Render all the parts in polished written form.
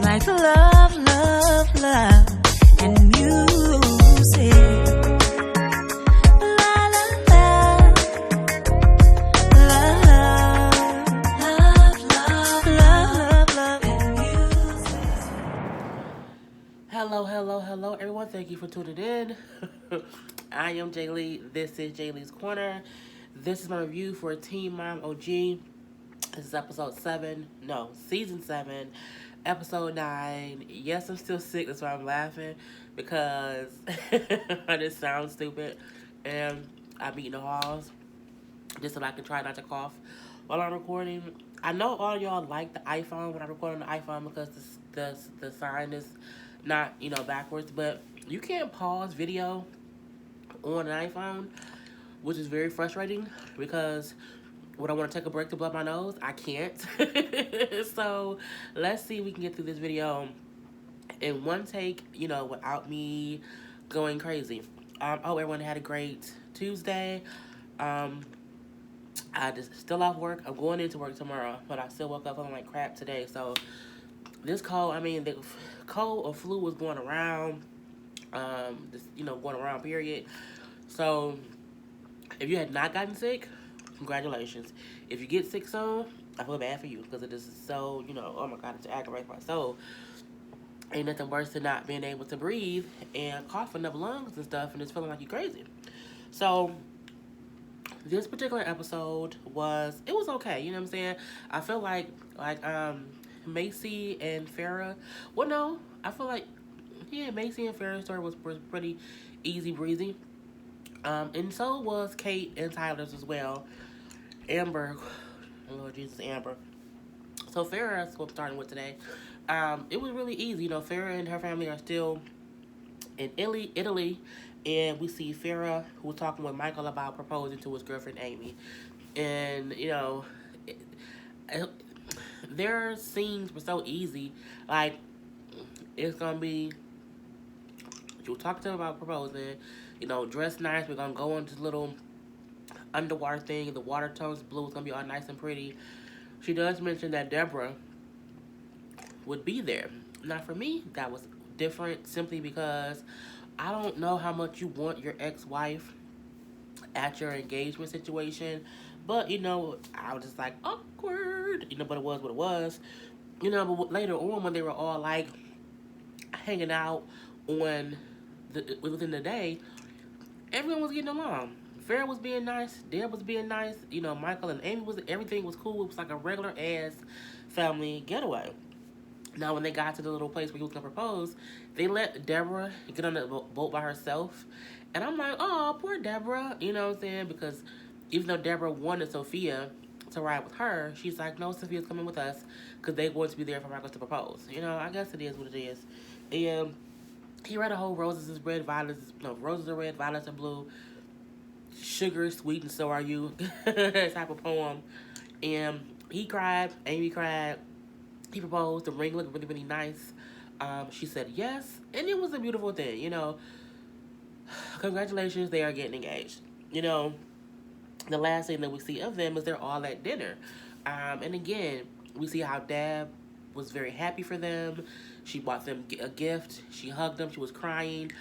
like love, love, love, and music. La la la, love, love, love, love, love, and music. Hello, everyone. Thank you for tuning in. I am Jay Lee. This is Jay Lee's Corner. This is my review for Teen Mom OG. This is season 7, episode 9. Yes, I'm still sick. That's why I'm laughing, because I just sound stupid. And I'm eating the halls just so I can try not to cough while I'm recording. I know all y'all like the iPhone when I record on the iPhone because the sign is not, backwards. But you can't pause video on an iPhone, which is very frustrating because when I want to take a break to blow my nose, I can't. So let's see if we can get through this video in one take, without me going crazy. Hope everyone had a great Tuesday. I just still off work. I'm going into work tomorrow, but I still woke up feeling like crap today. So this cold, the cold or flu was going around. Going around, period. So if you had not gotten sick, congratulations. If you get sick soon, I feel bad for you because it is so, oh my God, it's aggravating my soul. Ain't nothing worse than not being able to breathe and coughing up lungs and stuff and just feeling like you're crazy. So this particular episode was okay, you know what I'm saying? I feel like Maci and Vera, well, no, I feel like, Maci and Vera's story was pretty easy breezy. And so was Kate and Tyler's as well. Amber, Lord Jesus, Amber. So Vera is what I'm starting with today. It was really easy. Vera and her family are still in Italy, and we see Vera, who was talking with Michael about proposing to his girlfriend Amy. And, their scenes were so easy. Like, it's going to be, you'll talk to them about proposing, dress nice. We're going to go into the little underwater thing. The water tones blue. It's going to be all nice and pretty. She does mention that Deborah would be there. Now, for me, that was different simply because I don't know how much you want your ex-wife at your engagement situation. But, I was just like, awkward. But it was what it was. But later on, when they were all, like, hanging out within the day, everyone was getting along. Vera was being nice. Deb was being nice. Michael and Amy everything was cool. It was like a regular ass family getaway. Now, when they got to the little place where he was going to propose, they let Deborah get on the boat by herself. And I'm like, oh, poor Deborah. You know what I'm saying? Because even though Deborah wanted Sophia to ride with her, she's like, no, Sophia's coming with us because they want to be there for Michael to propose. I guess it is what it is. And he read a whole roses are red, violets are blue. Sugar, sweet, and so are you type of poem. And he cried, Amy cried. He proposed. The ring looked really, really nice. She said yes, and it was a beautiful thing. Congratulations, they are getting engaged. The last thing that we see of them is they're all at dinner. And again, we see how Deb was very happy for them. She bought them a gift. She hugged them. She was crying.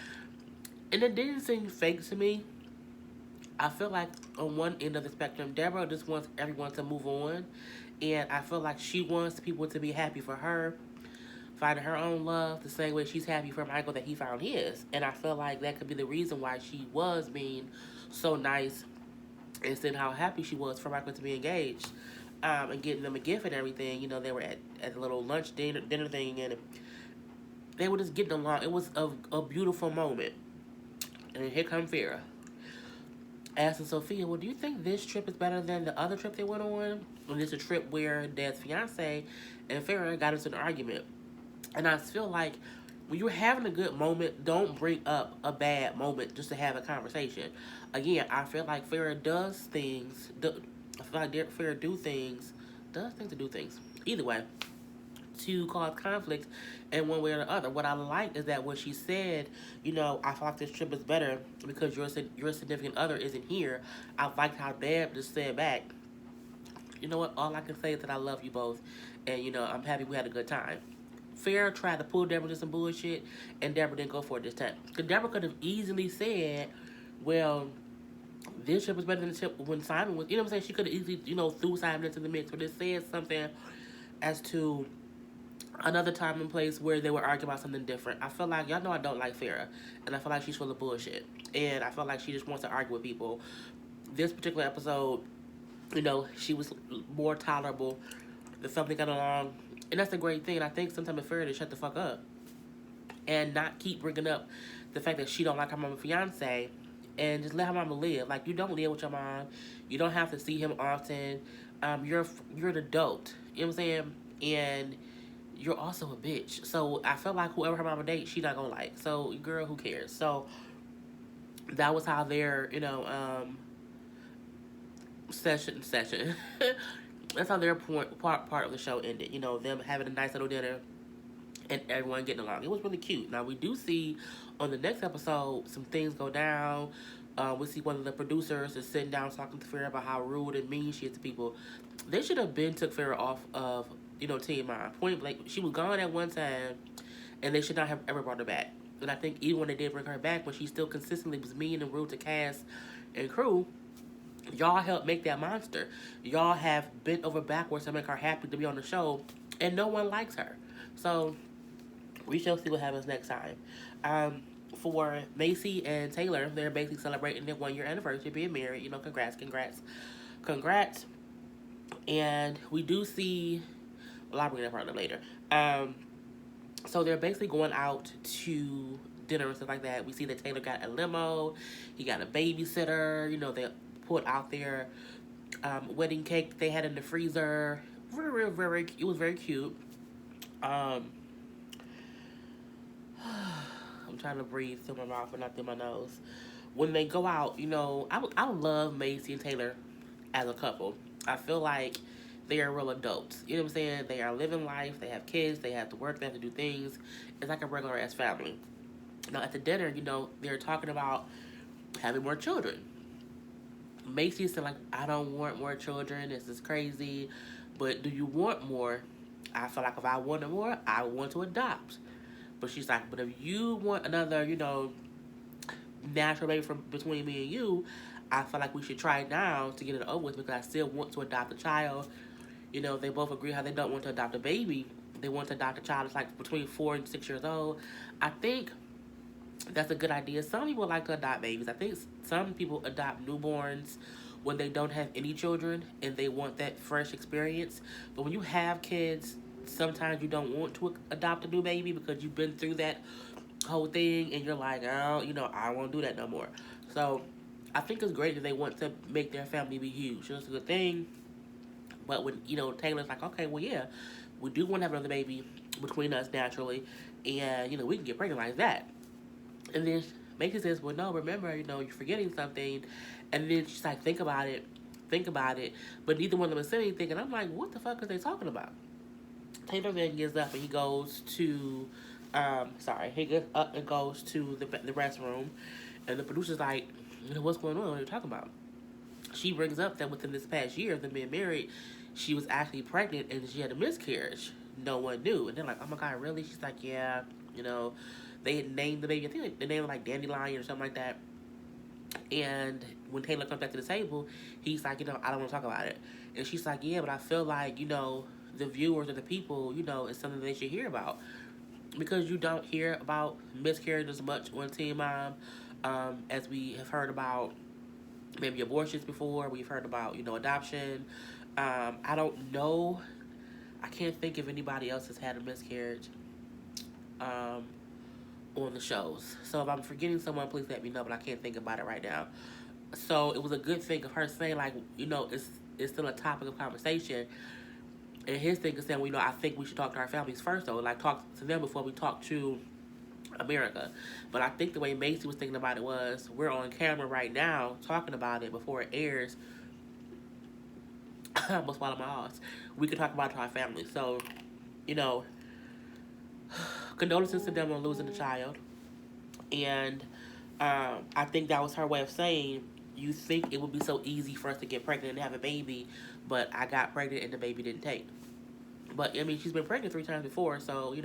And it didn't seem fake to me. I feel like on one end of the spectrum, Deborah just wants everyone to move on. And I feel like she wants people to be happy for her, finding her own love the same way she's happy for Michael that he found his. And I feel like that could be the reason why she was being so nice and saying how happy she was for Michael to be engaged, and getting them a gift and everything. They were at a little lunch dinner thing, and they were just getting along. It was a beautiful moment. And here comes Vera asking Sophia, well, do you think this trip is better than the other trip they went on? And it's a trip where Dad's fiance and Vera got into an argument. And I feel like when you're having a good moment, don't bring up a bad moment just to have a conversation. Again, I feel like Vera does things. I feel like Vera does things to do things. Either way, to cause conflict in one way or the other. What I like is that when she said, I feel like this trip is better because your significant other isn't here. I liked how Deb just said back, you know what, all I can say is that I love you both. And, I'm happy we had a good time. Fair tried to pull Deborah into some bullshit, and Deborah didn't go for it this time. Because Deborah could have easily said, well, this ship was better than the ship when Simon was, you know what I'm saying? She could have easily, threw Simon into the mix, but it said something as to another time and place where they were arguing about something different. I feel like, y'all know I don't like Farrah, and I feel like she's full of bullshit, and I feel like she just wants to argue with people. This particular episode, she was more tolerable. The family got along, and that's a great thing. I think sometimes it's fair to shut the fuck up and not keep bringing up the fact that she don't like her mama fiance, and just let her mama live. Like, you don't live with your mom. You don't have to see him often. You're an adult. You know what I'm saying? And you're also a bitch. So I feel like whoever her mama dates, she not gonna like. So, girl, who cares? So that was how their, session. That's how their part of the show ended. Them having a nice little dinner and everyone getting along. It was really cute. Now, we do see on the next episode some things go down. We see one of the producers is sitting down talking to Farrah about how rude and mean she is to people. They should have been took Farrah off of, Team Mom. Point blank, she was gone at one time, and they should not have ever brought her back. And I think even when they did bring her back, when she still consistently was mean and rude to cast and crew, y'all helped make that monster. Y'all have bent over backwards to make her happy to be on the show, and no one likes her. So we shall see what happens next time. For Maci and Taylor, they're basically celebrating their 1 year anniversary of being married. Congrats. And we do see, well, I'll bring that part up later. So they're basically going out to dinner and stuff like that. We see that Taylor got a limo. He got a babysitter. They put out their wedding cake that they had in the freezer. It was very cute. I'm trying to breathe through my mouth and not through my nose. When they go out, I love Maci and Taylor as a couple. I feel like they are real adults. You know what I'm saying? They are living life. They have kids. They have to work. They have to do things. It's like a regular ass family. Now, at the dinner, they're talking about having more children. Maci said, like, I don't want more children. This is crazy. But do you want more? I feel like if I wanted more, I would want to adopt. But she's like, but if you want another, natural baby from between me and you, I feel like we should try now to get it over with, because I still want to adopt a child. They both agree how they don't want to adopt a baby. They want to adopt a child that's like between 4 and 6 years old. I think that's a good idea. Some people like to adopt babies. I think some people adopt newborns when they don't have any children and they want that fresh experience. But when you have kids, sometimes you don't want to adopt a new baby because you've been through that whole thing and you're like, oh, I won't do that no more. So I think it's great that they want to make their family be huge. It's a good thing. But when, Taylor's like, okay, well, yeah, we do want to have another baby between us naturally, and, we can get pregnant like that. And then Maci says, well, no, remember, you're forgetting something. And then she's like, think about it. But neither one of them is saying anything. And I'm like, what the fuck are they talking about? Taylor then gets up and he goes to, he gets up and goes to the restroom. And the producer's like, what's going on? What are you talking about? She brings up that within this past year of them being married, she was actually pregnant and she had a miscarriage. No one knew. And they're like, oh my God, really? She's like, yeah, they had named the baby, I think they named it like Dandelion or something like that. And when Taylor comes back to the table, he's like, I don't want to talk about it. And she's like, yeah, but I feel like, the viewers or the people, it's something they should hear about. Because you don't hear about miscarriages much on Teen Mom, as we have heard about maybe abortions before. We've heard about, adoption. I don't know. I can't think if anybody else has had a miscarriage on the shows. So if I'm forgetting someone, please let me know, but I can't think about it right now. So it was a good thing of her saying, like, it's still a topic of conversation. And his thing is saying, well, I think we should talk to our families first, though. Like, talk to them before we talk to America. But I think the way Maci was thinking about it was, we're on camera right now talking about it before it airs. I almost swallowed my ass. We could talk about it to our families. So, condolences to them on losing a child. And I think that was her way of saying, you think it would be so easy for us to get pregnant and have a baby, but I got pregnant and the baby didn't take. But I mean, she's been pregnant 3 times before, so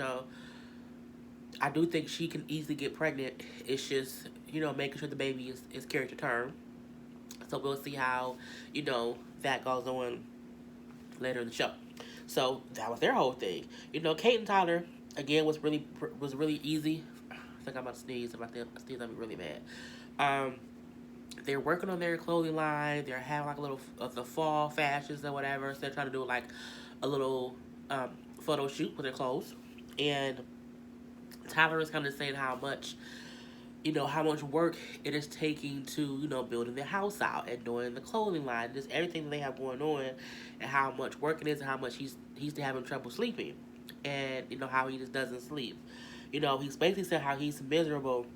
I do think she can easily get pregnant. It's just making sure the baby is carried to term. So we'll see how that goes on later in the show. So that was their whole thing. Kate and Tyler again was really easy. I think I'm about to sneeze. If I sneeze, I'll be really mad. They're working on their clothing line. They're having like a little of the fall fashions or whatever. So they're trying to do like a little photo shoot with their clothes. And Tyler is kind of saying how much work it is taking to, building their house out and doing the clothing line, just everything that they have going on, and how much work it is, and how much he's having trouble sleeping, and how he just doesn't sleep. He's basically said how he's miserable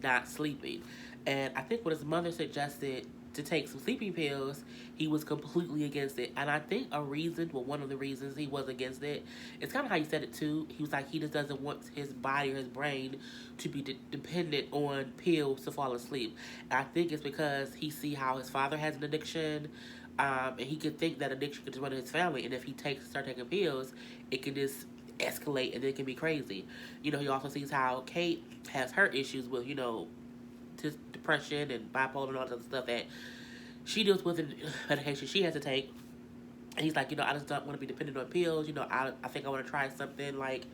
not sleeping. And I think when his mother suggested to take some sleeping pills, he was completely against it. And I think one of the reasons he was against it, it's kind of how he said it too. He was like, he just doesn't want his body or his brain to be dependent on pills to fall asleep. And I think it's because he see how his father has an addiction, and he could think that addiction could just run in his family. And if he start taking pills, it can just escalate and it can be crazy. He also sees how Kate has her issues with, just depression and bipolar and all that other stuff that she deals with in medication she has to take. And he's like, I just don't want to be dependent on pills. I think I want to try something like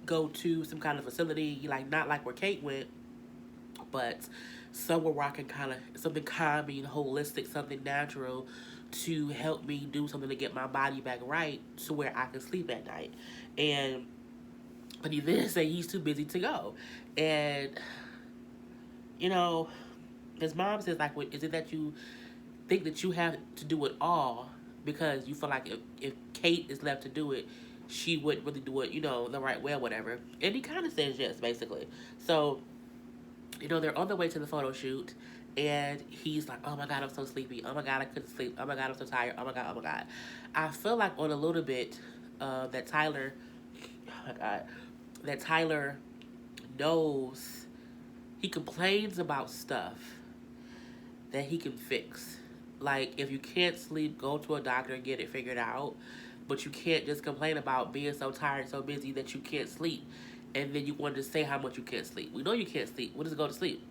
go to some kind of facility, like not like where Kate went, but somewhere where I can kind of something calming, holistic, something natural to help me do something to get my body back right to where I can sleep at night. But he then say he's too busy to go. And his mom says, like, is it that you think that you have to do it all because you feel like if Kate is left to do it, she wouldn't really do it, the right way or whatever. And he kind of says yes, basically. So, they're on their way to the photo shoot, and he's like, oh my God, I'm so sleepy. Oh my God, I couldn't sleep. Oh my God, I'm so tired. Oh my God, oh my God. I feel like on a little bit that Tyler, oh my God, that Tyler knows, he complains about stuff that he can fix. Like, if you can't sleep, go to a doctor and get it figured out. But you can't just complain about being so tired, so busy that you can't sleep. And then you want to say how much you can't sleep. We know you can't sleep. We'll just go to sleep.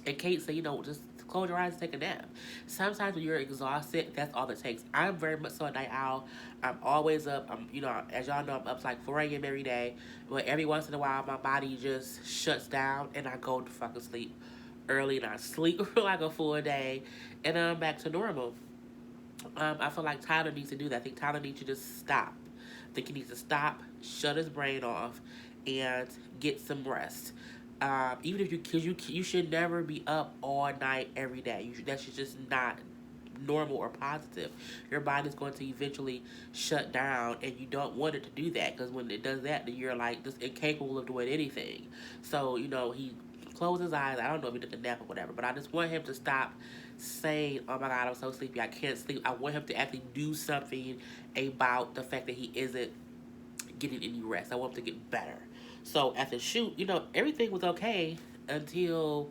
And Kate said, just close your eyes and take a nap. Sometimes when you're exhausted, that's all it takes. I'm very much so a night owl. I'm always up. As y'all know, I'm up like 4 a.m. every day. But every once in a while, my body just shuts down and I go to fucking sleep early, and I sleep for like a full day, and then I'm back to normal. I feel like Tyler needs to do that. I think Tyler needs to just stop. I think he needs to stop, shut his brain off, and get some rest. Even if because you should never be up all night every day. That should just not normal or positive. Your body's going to eventually shut down, and you don't want it to do that, because when it does that, then you're like just incapable of doing anything. So he closed his eyes. I don't know if he took a nap or whatever, but I just want him to stop saying, oh my God, I'm so sleepy, I can't sleep. I want him to actually do something about the fact that he isn't getting any rest. I want him to get better. So at the shoot, everything was okay until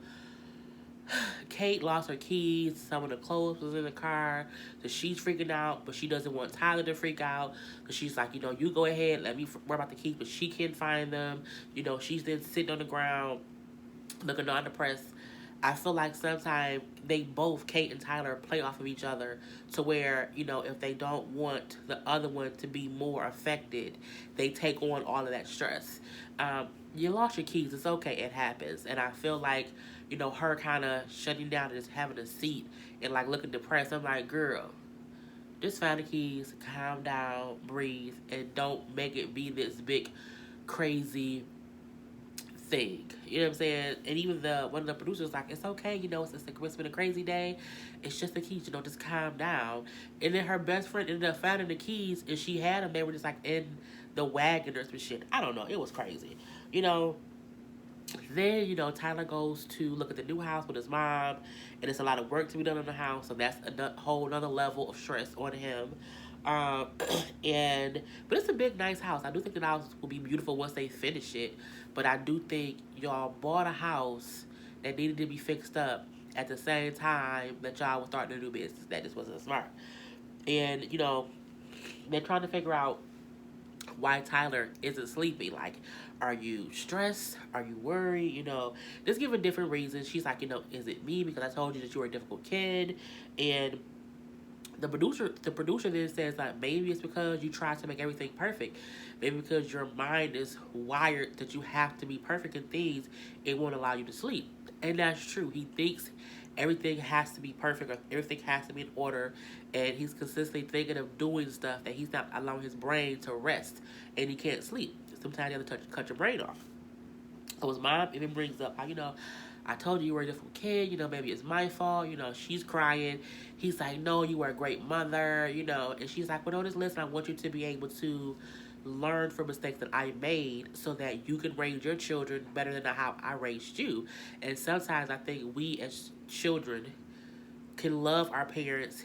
Kate lost her keys. Some of the clothes was in the car. So she's freaking out, but she doesn't want Tyler to freak out, because she's like, you go ahead, let me worry about the keys, but she can't find them. She's then sitting on the ground looking all depressed. I feel like sometimes they both, Kate and Tyler, play off of each other to where, if they don't want the other one to be more affected, they take on all of that stress. You lost your keys. It's okay. It happens. And I feel like, her kind of shutting down and just having a seat and like looking depressed. I'm like, girl, just find the keys, calm down, breathe, and don't make it be this big, crazy thing. You know what I'm saying? And even one of the producers was like, it's okay, it's been a crazy day. It's just the keys, just calm down. And then her best friend ended up finding the keys, and she had them. They were just like in the wagon or some shit. I don't know. It was crazy. Then, Tyler goes to look at the new house with his mom, and it's a lot of work to be done in the house, so that's a whole another level of stress on him. But it's a big, nice house. I do think the house will be beautiful once they finish it, but I do think y'all bought a house that needed to be fixed up at the same time that y'all was starting a new business. That just wasn't smart. And, they're trying to figure out why Tyler isn't sleeping. Like, are you stressed? Are you worried? Just giving different reasons. She's like, is it me because I told you that you were a difficult kid? And the producer then says like maybe it's because you try to make everything perfect. Maybe because your mind is wired that you have to be perfect in things, it won't allow you to sleep. And that's true. He thinks everything has to be perfect or everything has to be in order, and he's consistently thinking of doing stuff that he's not allowing his brain to rest, and he can't sleep. Sometimes you have to cut your brain off. So his mom even brings up how, I told you you were a difficult kid, maybe it's my fault, she's crying. He's like, no, you were a great mother, and she's like, well, no, just listen, I want you to be able to learn from mistakes that I made so that you can raise your children better than how I raised you. And sometimes I think we as children can love our parents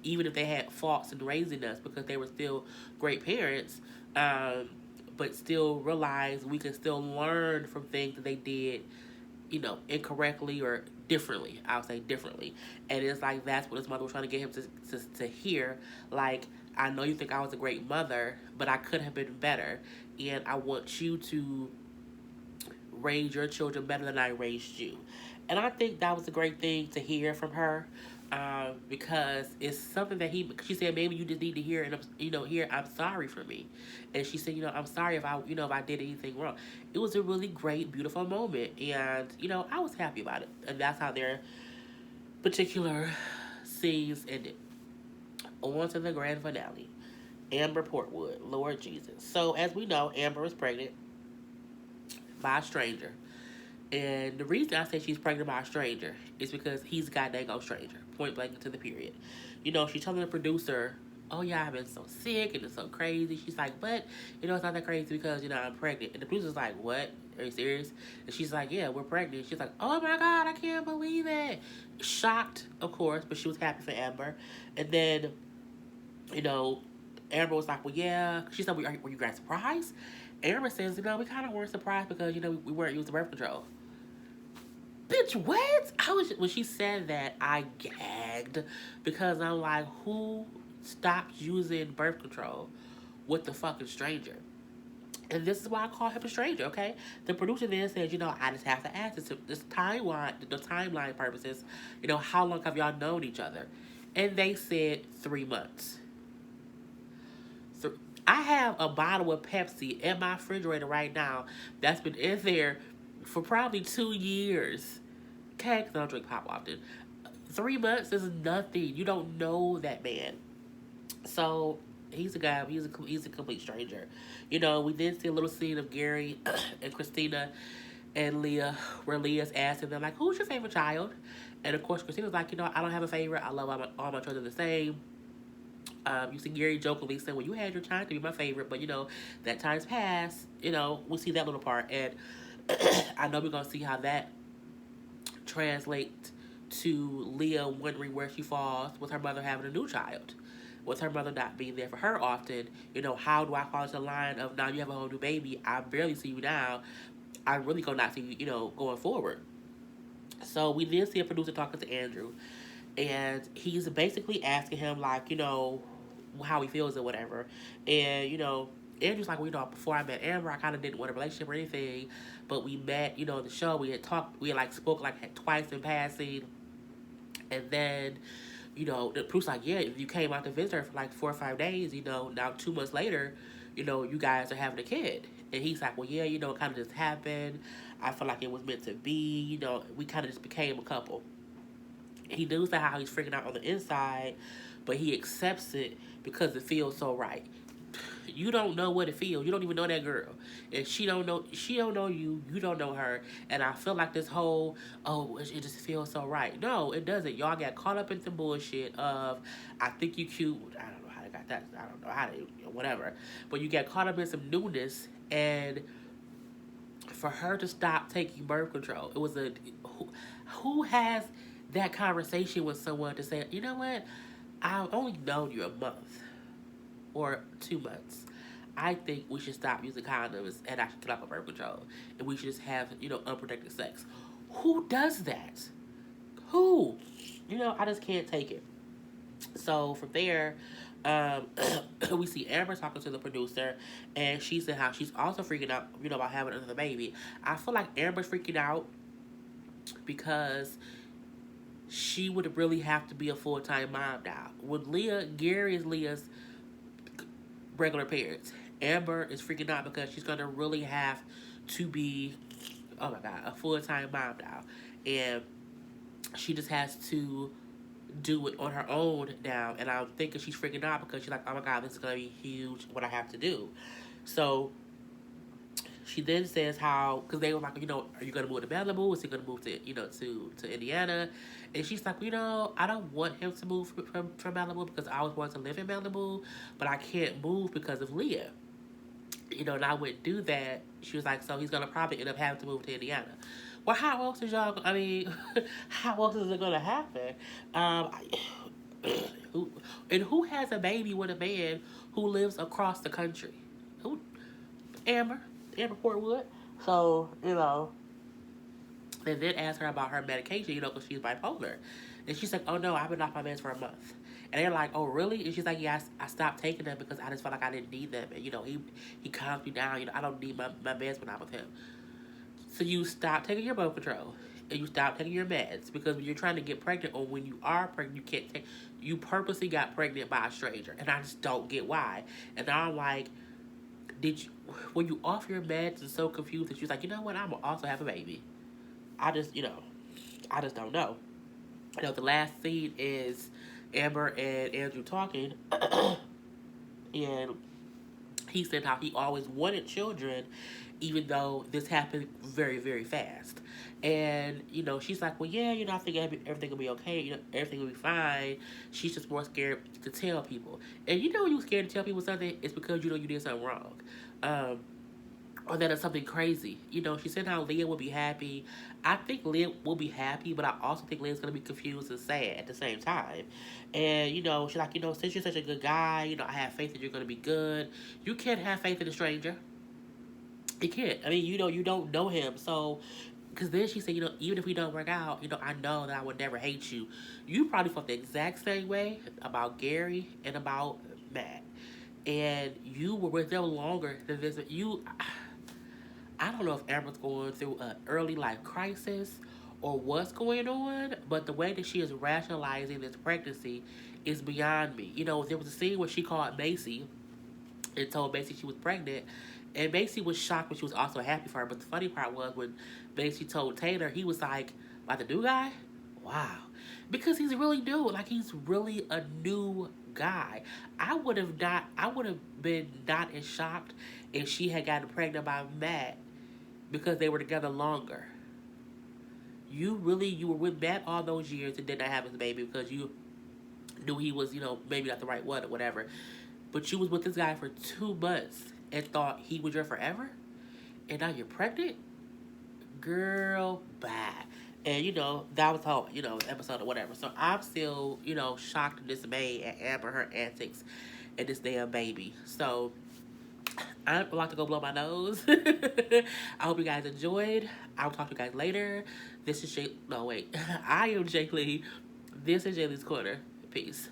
even if they had faults in raising us because they were still great parents, but still realize we can still learn from things that they did, incorrectly or differently. I'll say differently. And it's like that's what his mother was trying to get him to hear. Like, I know you think I was a great mother, but I could have been better. And I want you to raise your children better than I raised you. And I think that was a great thing to hear from her, because it's something that she said maybe you just need to hear, and hear I'm sorry for me. And she said, I'm sorry if I did anything wrong. It was a really great, beautiful moment, and I was happy about it. And that's how their particular scenes ended. On to the grand finale. Amber Portwood, Lord Jesus. So as we know, Amber was pregnant by a stranger. And the reason I say she's pregnant by a stranger is because he's a goddamn stranger. Point blank to the period. She's telling the producer, oh yeah, I've been so sick and it's so crazy. She's like, but, it's not that crazy because, I'm pregnant. And the producer's like, what? Are you serious? And she's like, yeah, we're pregnant. She's like, oh my God, I can't believe it. Shocked, of course, but she was happy for Amber. And then, Amber was like, well, yeah. She said, were you guys surprised? Amber says, we kind of weren't surprised because, we weren't using birth control. Bitch, what? When she said that, I gagged because I'm like, who stopped using birth control with the fucking stranger? And this is why I call him a stranger, okay? The producer then says, I just have to ask this timeline purposes, how long have y'all known each other? And they said 3 months. So I have a bottle of Pepsi in my refrigerator right now that's been in there for probably 2 years. Okay, because I don't drink pop often. 3 months is nothing. You don't know that man. So he's a guy. He's a complete stranger. We then see a little scene of Gary and Christina and Leah, where Leah's asking them like, "Who's your favorite child?" And of course, Christina's like, I don't have a favorite. I love all my children the same. You see Gary jokingly saying, well, you had your time to be my favorite, but that time's passed. We see that little part, and I know we're gonna see how that translates to Leah wondering where she falls with her mother having a new child, with her mother not being there for her often. How do I cross the line of now you have a whole new baby? I barely see you now. I really gonna not see you, going forward. So we then see a producer talking to Andrew, and he's basically asking him like, how he feels or whatever. And Andrew's like, well, before I met Amber, I kind of didn't want a relationship or anything, but we met, in the show. We had talked, we had like spoke like twice in passing, and then the proof's like, yeah, you came out to visit her for like 4 or 5 days. Now 2 months later, you guys are having a kid. And he's like, well, yeah, it kind of just happened. I feel like it was meant to be. We kind of just became a couple. He knows how he's freaking out on the inside, but he accepts it because it feels so right. You don't know what it feels. You don't even know that girl, and she don't know you. You don't know her, and I feel like this whole it just feels so right. No, it doesn't. Y'all got caught up in some bullshit of I think you cute. I don't know how they got that. I don't know how they whatever, but you get caught up in some newness, and for her to stop taking birth control, it was who has that conversation with someone to say, you know what, I've only known you a month or 2 months. I think we should stop using condoms and actually cut off birth control, and we should just have unprotected sex. Who does that? Who? I just can't take it. So from there, Um, we see Amber talking to the producer, and she said how she's also freaking out, about having another baby. I feel like Amber's freaking out because she would really have to be a full-time mom now. With Leah, Gary is Leah's regular parents. Amber is freaking out because she's gonna really have to be, oh my god, a full-time mom now, and she just has to do it on her own now. And I'm thinking she's freaking out because she's like, oh my god, this is gonna be huge. What I have to do. So she then says how, because they were like, are you gonna move to Malibu? Is he gonna move to, to Indiana? And she's like, I don't want him to move from Malibu because I always wanted to live in Malibu, but I can't move because of Leah. And I wouldn't do that. She was like, so he's gonna probably end up having to move to Indiana. Well, how else is y'all? I mean, how else is it gonna happen? Who has a baby with a man who lives across the country? Who? Amber Portwood. So and then asked her about her medication, because she's bipolar, and she's like, oh no, I've been off my meds for a month. And they're like, oh really? And she's like, yeah, I stopped taking them because I just felt like I didn't need them. And he calms me down. I don't need my meds when I'm with him. So you stop taking your birth control and you stop taking your meds because when you're trying to get pregnant or when you are pregnant, you can't take. You purposely got pregnant by a stranger, and I just don't get why. And I'm like, when you off your meds and so confused that you're like, you know what? I'm gonna also have a baby. I just don't know. The last scene is Amber and Andrew talking, and he said how he always wanted children, even though this happened very, very fast. And, she's like, well, yeah, I think everything will be okay. Everything will be fine. She's just more scared to tell people. And when you're scared to tell people something, it's because you did something wrong. Or that it's something crazy. She said how Leah will be happy. I think Leah will be happy, but I also think Leah's going to be confused and sad at the same time. And, she's like, since you're such a good guy, I have faith that you're going to be good. You can't have faith in a stranger. You can't. I mean, you don't know him. So, because then she said, even if we don't work out, I know that I would never hate you. You probably felt the exact same way about Gary and about Matt. And you were with them longer than this. I don't know if Amber's going through an early life crisis or what's going on, but the way that she is rationalizing this pregnancy is beyond me. There was a scene where she called Maci and told Maci she was pregnant, and Maci was shocked, but she was also happy for her. But the funny part was when Maci told Taylor, he was like the new guy? Wow. Because he's really new. Like, he's really a new guy. I would have been not as shocked if she had gotten pregnant by Matt because they were together longer. You were with Matt all those years and did not have his baby because you knew he was, maybe not the right one or whatever. But you was with this guy for 2 months and thought he was your forever? And now you're pregnant? Girl, bye. And, that was how, episode or whatever. So I'm still, shocked and dismayed at Amber, her antics, and this damn baby. So I'm about to go blow my nose. I hope you guys enjoyed. I'll talk to you guys later. This is I am Jay Lee. This is Jay Lee's Corner. Peace.